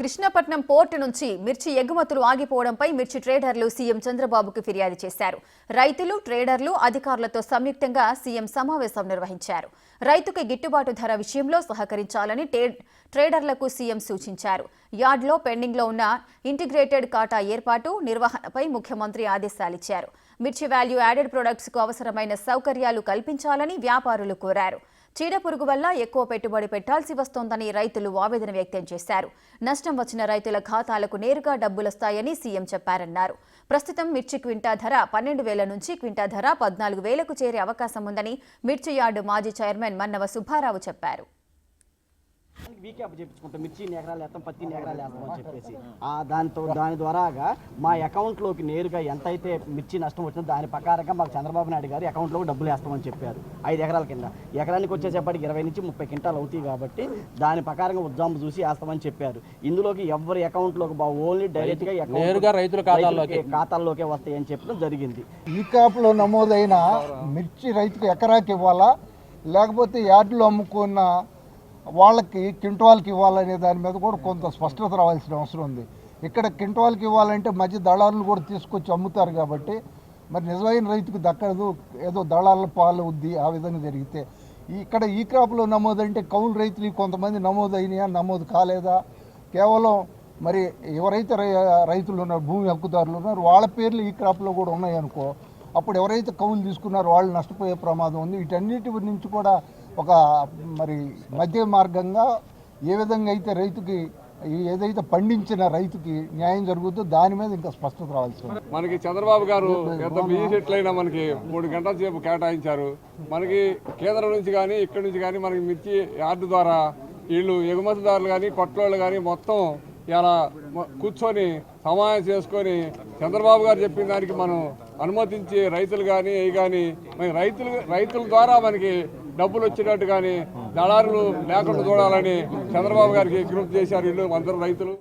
Krishnapatnam port నుంచి మిర్చి ఎగుమతులు ఆగిపోవడంపై మిర్చి ట్రేడర్లు సీఎం చంద్రబాబుకు ఫిర్యాదు చేశారు. రైతులు, ట్రేడర్లు, అధికారులతో సంయుక్తంగా సీఎం సమావేశం నిర్వహించారు. రైతుకు గిట్టుబాటు ధర విషయంలో సహకరించాలని ట్రేడర్లకు సీఎం సూచించారు. యార్డ్లో పెండింగ్లో ఉన్న ఇంటిగ్రేటెడ్ కాటా ఏర్పాటు, నిర్వహణపై ముఖ్యమంత్రి ఆదేశాలిచ్చారు. మిర్చి వాల్యూ యాడెడ్ ప్రొడక్ట్స్కు అవసరమైన సౌకర్యాలు కల్పించాలని వ్యాపారులు కోరారు. చీడపురుగు వల్ల ఎక్కువ పెట్టుబడి పెట్టాల్సి వస్తోందని రైతులు ఆవేదన వ్యక్తం చేశారు. నష్టం వచ్చిన రైతుల ఖాతాలకు నేరుగా డబ్బులొస్తాయని సీఎం చెప్పారన్నారు. ప్రస్తుతం మిర్చి క్వింటా ధర 12,000 నుంచి క్వింటా ధర 14,000కు చేరే అవకాశం ఉందని మిర్చి యార్డు మాజీ చైర్మన్ మన్నవ సుబ్బారావు చెప్పారు. వీకే అప్పచెప్పించుకుంటాం, మిర్చి ఎకరాలు వేస్తాం, పత్తి ఎకరాలు వేస్తాం అని చెప్పేసి దాని ద్వారాగా మా అకౌంట్లోకి నేరుగా ఎంత అయితే మిర్చి నష్టం వచ్చిందో దాని ప్రకారంగా మాకు చంద్రబాబు నాయుడు గారు అకౌంట్లోకి డబ్బులు వేస్తామని చెప్పారు. 5 ఎకరాల కింద ఎకరానికి వచ్చేసేపటికి 20 నుంచి 30 క్వింటాలు అవుతాయి కాబట్టి దాని ప్రకారంగా ఉద్దాంపు చూసి వేస్తామని చెప్పారు. ఇందులోకి ఎవరి అకౌంట్లోకి ఓన్లీ డైరెక్ట్గా నేరుగా రైతుల ఖాతాల్లోకే వస్తాయని చెప్పడం జరిగింది. ఈ కాపులో నమోదైన మిర్చి రైతుకు ఎకరాకి ఇవ్వాలా లేకపోతే యార్డులో అమ్ముకున్న వాళ్ళకి క్వింటాల్కి ఇవ్వాలనే దాని మీద కూడా కొంత స్పష్టత రావాల్సిన అవసరం ఉంది. ఇక్కడ క్వింటాల్కి ఇవ్వాలంటే మధ్య దళారులు కూడా తీసుకొచ్చి అమ్ముతారు కాబట్టి మరి నిజమైన రైతుకు దక్కదు, ఏదో దళారుల పాలు ఉంది. ఆ విధంగా జరిగితే ఇక్కడ ఈ క్రాప్లో నమోదంటే కౌలు రైతులు కొంతమంది నమోదైనయా, నమోదు కాలేదా, కేవలం మరి ఎవరైతే రైతులు ఉన్నారు, భూమి హక్కుదారులు ఉన్నారు, వాళ్ళ పేర్లు ఈ క్రాప్లో కూడా ఉన్నాయనుకో, అప్పుడు ఎవరైతే కౌలు తీసుకున్నారో వాళ్ళు నష్టపోయే ప్రమాదం ఉంది. వీటన్నిటి నుంచి కూడా ఒక మరి మధ్య మార్గంగా ఏ విధంగా అయితే రైతుకి ఏదైతే పండించిన రైతుకి న్యాయం జరుగుతుందో దాని మీద ఇంకా స్పష్టత రావాల్సి ఉంది. మనకి చంద్రబాబు గారు ఎంత బిజీ షెట్లు అయినా మనకి 3 గంటల సేపు కేటాయించారు. మనకి కేంద్రం నుంచి కానీ ఇక్కడి నుంచి కానీ మనకి మిర్చి యార్డు ద్వారా వీళ్ళు ఎగుమతిదారులు కానీ కొట్లోళ్ళు కానీ మొత్తం ఇలా కూర్చొని సమావేశం చేసుకొని చంద్రబాబు గారు చెప్పిన దానికి మనం అనుమతించి రైతులు కానీ మనకి రైతుల ద్వారా మనకి డబ్బులు వచ్చేటట్టు కానీ దళారులు లేకుండా చూడాలని చంద్రబాబు గారికి విజ్ఞప్తి చేశారు వీళ్ళు అందరూ రైతులు.